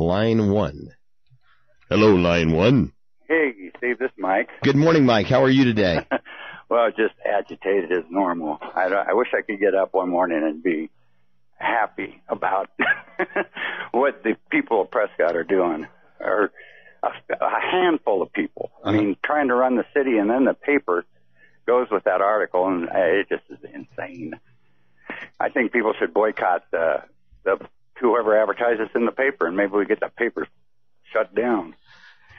line 1. Hello, line 1. Hey, Steve, this is Mike. Good morning, Mike. How are you today? Well, just agitated as normal. I wish I could get up one morning and be happy about what the people of Prescott are doing, or a handful of people. I mean, trying to run the city, and then the paper goes with that article, and it just is insane. I think people should boycott the whoever advertises in the paper, and maybe we get that paper shut down.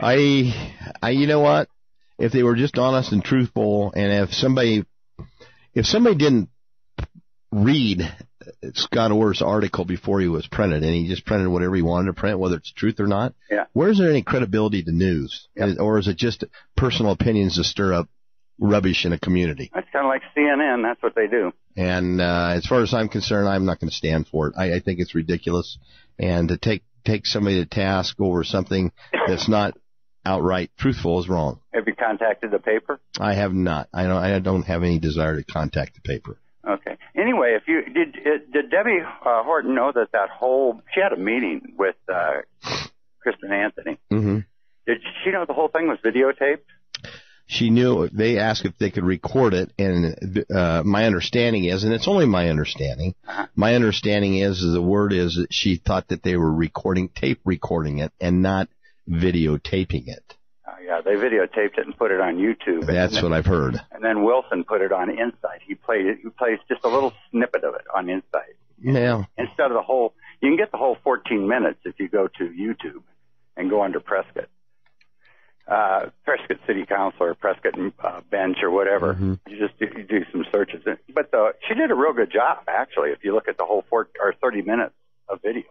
You know what? If they were just honest and truthful, and if somebody didn't read Scott Orr's article before he was printed, and he just printed whatever he wanted to print, whether it's truth or not, where's there any credibility to news? Yep. Or is it just personal opinions to stir up rubbish in a community? That's kind of like CNN. That's what they do. And as far as I'm concerned, I'm not going to stand for it. I think it's ridiculous. And to take somebody to task over something that's not outright truthful is wrong. Have you contacted the paper? I have not. I don't have any desire to contact the paper. Okay. Anyway, if you did Debbie Horton know that she had a meeting with Kristen Anthony? Mm-hmm. Did she know the whole thing was videotaped? She knew. They asked if they could record it, and my understanding is, and it's only my understanding, my understanding is the word is that she thought that they were tape recording it and not videotaping it. Yeah, they videotaped it and put it on YouTube. That's what I've heard. And then Wilson put it on Insight. He plays just a little snippet of it on Insight. Yeah. Instead of the whole, you can get the whole 14 minutes if you go to YouTube and go under Prescott. Prescott City Council or Prescott Bench or whatever. Mm-hmm. You do some searches. But she did a real good job, actually, if you look at the whole 30 minutes of video.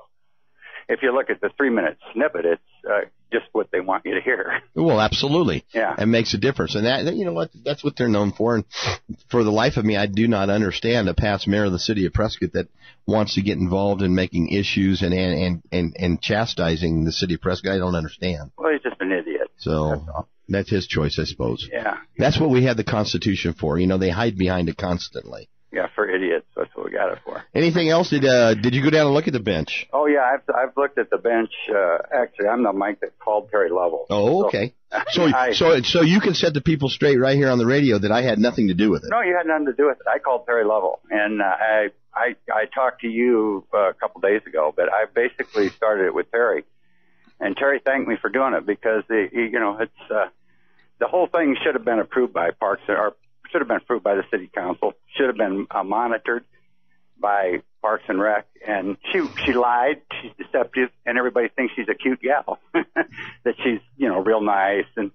If you look at the 3-minute snippet, it's just what they want you to hear. Well, absolutely. Yeah. It makes a difference. And that, you know what, that's what they're known for. And for the life of me, I do not understand a past mayor of the city of Prescott that wants to get involved in making issues and chastising the city of Prescott. I don't understand. Well, he's just an idiot. So that's his choice, I suppose. Yeah. That's what we had the Constitution for. You know, they hide behind it constantly. Yeah, for idiots. That's what we got it for. Anything else? Did you go down and look at the bench? Oh, yeah, I've looked at the bench. Actually, I'm the Mike that called Terry Lovell. Oh, okay. So you can set the people straight right here on the radio that I had nothing to do with it. No, you had nothing to do with it. I called Terry Lovell, and I talked to you a couple days ago, but I basically started it with Terry. And Terry thanked me for doing it because, it's the whole thing should have been approved by Parks, or should have been approved by the city council, should have been monitored by Parks and Rec, and she lied, she's deceptive, and everybody thinks she's a cute gal, that she's, real nice and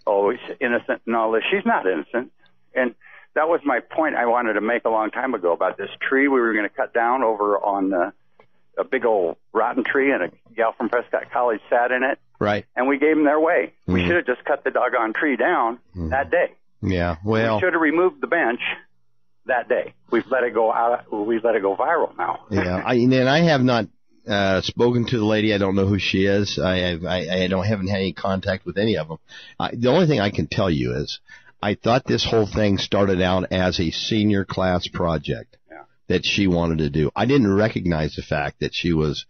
always innocent and all this. She's not innocent, and that was my point I wanted to make a long time ago about this tree we were going to cut down over on a big old rotten tree, and a gal from Prescott College sat in it. Right. And we gave them their way. Mm-hmm. We should have just cut the doggone tree down that day. Yeah, well, we should have removed the bench that day. We've let it go out. We've let it go viral now. Yeah, I have not spoken to the lady. I don't know who she is. I haven't had any contact with any of them. The only thing I can tell you is I thought this whole thing started out as a senior class project that she wanted to do. I didn't recognize the fact that she was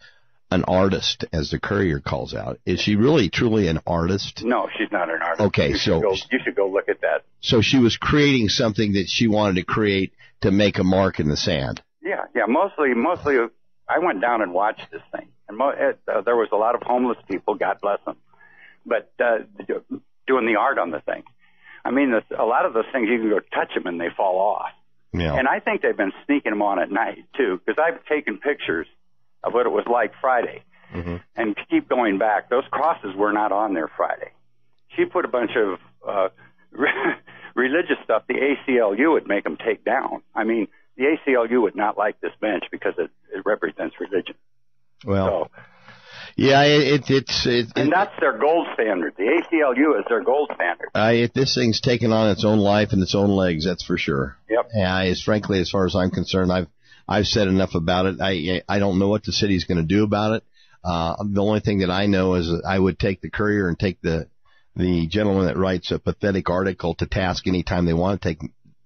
an artist, as the Courier calls out. Is she really truly an artist? No, she's not an artist. Okay, you should go look at that. So she was creating something that she wanted to create to make a mark in the sand. Yeah. Mostly, I went down and watched this thing, and there was a lot of homeless people, God bless them, but doing the art on the thing. I mean, a lot of those things you can go touch them and they fall off. Yeah. And I think they've been sneaking them on at night too, because I've taken pictures of what it was like Friday. Mm-hmm. And to keep going back, those crosses were not on there Friday. She put a bunch of religious stuff the ACLU would make them take down. I mean, the ACLU would not like this bench because it represents religion. Well, yeah, and that's their gold standard. The ACLU is their gold standard. This thing's taken on its own life and its own legs, that's for sure. Yep. Frankly, as far as I'm concerned, I've said enough about it. I don't know what the city's going to do about it. The only thing that I know is that I would take the Courier and take the gentleman that writes a pathetic article to task anytime they want to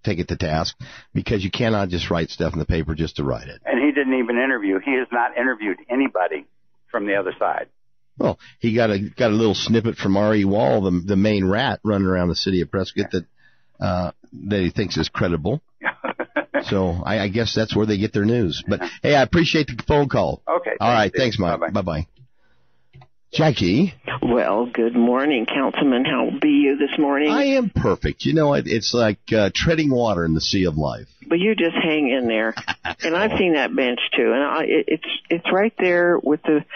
take it to task, because you cannot just write stuff in the paper just to write it. And he didn't even interview. He has not interviewed anybody from the other side. Well, he got a little snippet from R.E. Wall, the main rat running around the city of Prescott that he thinks is credible. So I guess that's where they get their news. But hey, I appreciate the phone call. Okay. All right. Thanks, Mike. Bye-bye. Jackie. Well, good morning, Councilman. How be you this morning? I am perfect. You know, it's like treading water in the sea of life. But you just hang in there. And I've seen that bench, too. And it's right there with the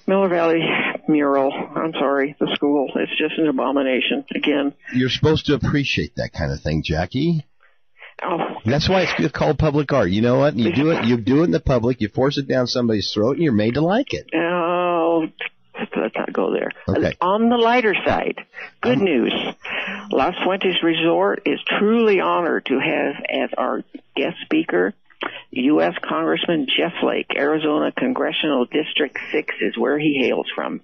Miller Valley mural. I'm sorry, the school. It's just an abomination, again. You're supposed to appreciate that kind of thing, Jackie. Oh. That's why it's called public art. You know what? You do it in the public, you force it down somebody's throat, and you're made to like it. Oh, let's not go there. Okay. On the lighter side, good news. Las Fuentes Resort is truly honored to have as our guest speaker U.S. Congressman Jeff Flake. Arizona Congressional District 6 is where he hails from.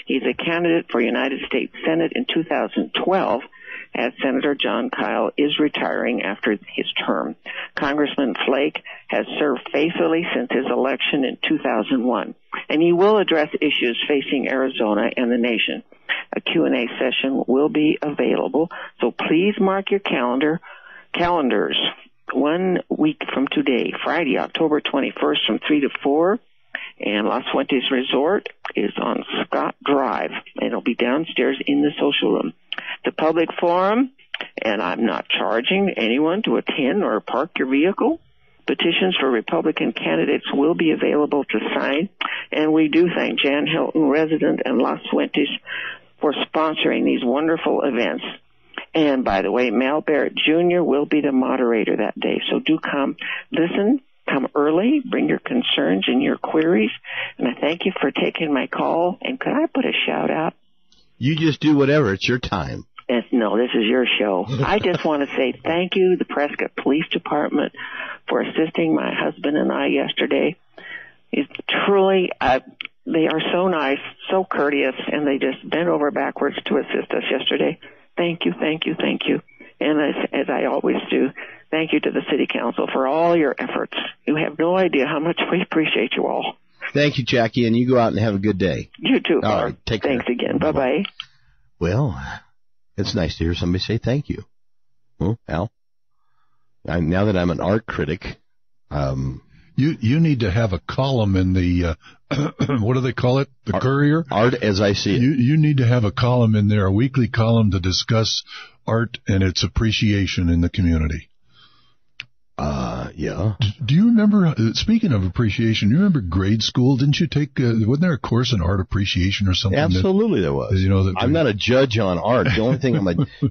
He's a candidate for United States Senate in 2012, as Senator John Kyle is retiring after his term. Congressman Flake has served faithfully since his election in 2001, and he will address issues facing Arizona and the nation. A Q&A session will be available, so please mark your calendars 1 week from today, Friday, October 21st from 3 to 4. And Las Fuentes Resort is on Scott Drive, and it'll be downstairs in the social room. The public forum, and I'm not charging anyone to attend or park your vehicle. Petitions for Republican candidates will be available to sign, and we do thank Jan Hilton, resident in Las Fuentes, for sponsoring these wonderful events. And by the way, Mel Barrett Jr. will be the moderator that day, so do come listen. Come early, bring your concerns and your queries, and I thank you for taking my call. And could I put a shout-out? You just do whatever. It's your time. No, this is your show. I just want to say thank you, the Prescott Police Department, for assisting my husband and I yesterday. It's truly, they are so nice, so courteous, and they just bent over backwards to assist us yesterday. Thank you, thank you, thank you. And as I always do, thank you to the City Council for all your efforts. You have no idea how much we appreciate you all. Thank you, Jackie, and you go out and have a good day. You too, all right, take care. Thanks again. Bye-bye. Well, it's nice to hear somebody say thank you. Well, Al, now that I'm an art critic, you need to have a column in the what do they call it? The Courier? Art as I see it. You need to have a column in there, a weekly column to discuss art and its appreciation in the community. Yeah. Do you remember, speaking of appreciation, you remember grade school? Didn't you take, wasn't there a course in art appreciation or something? Absolutely there was. You know, I'm not a judge on art. The only thing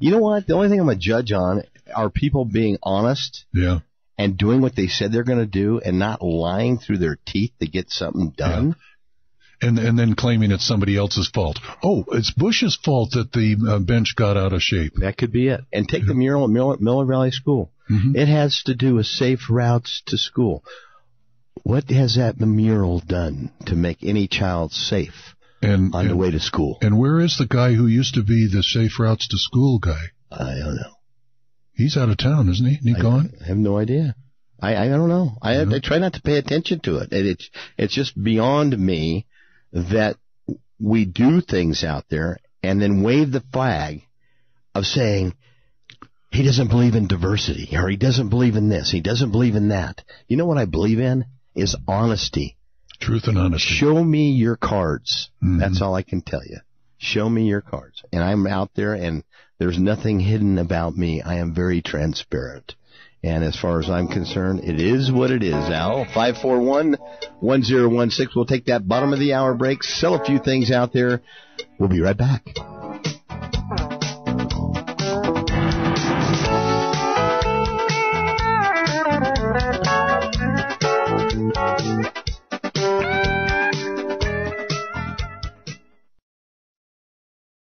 you know what? The only thing I'm a judge on are people being honest. Yeah. And doing what they said they're going to do and not lying through their teeth to get something done. Yeah. And then claiming it's somebody else's fault. Oh, it's Bush's fault that the bench got out of shape. That could be it. And take the mural at Miller Valley School. Mm-hmm. It has to do with safe routes to school. What has that mural done to make any child safe on the way to school? And where is the guy who used to be the safe routes to school guy? I don't know. He's out of town, isn't he? Isn't he gone? I have no idea. I don't know. I try not to pay attention to it. It's just beyond me that we do things out there and then wave the flag of saying he doesn't believe in diversity or he doesn't believe in this, he doesn't believe in that. You know what I believe in is honesty. Truth and honesty. Show me your cards. Mm-hmm. That's all I can tell you. Show me your cards. And I'm out there and there's nothing hidden about me. I am very transparent. And as far as I'm concerned, it is what it is, Al. 541-1016. We'll take that bottom of the hour break, sell a few things out there. We'll be right back.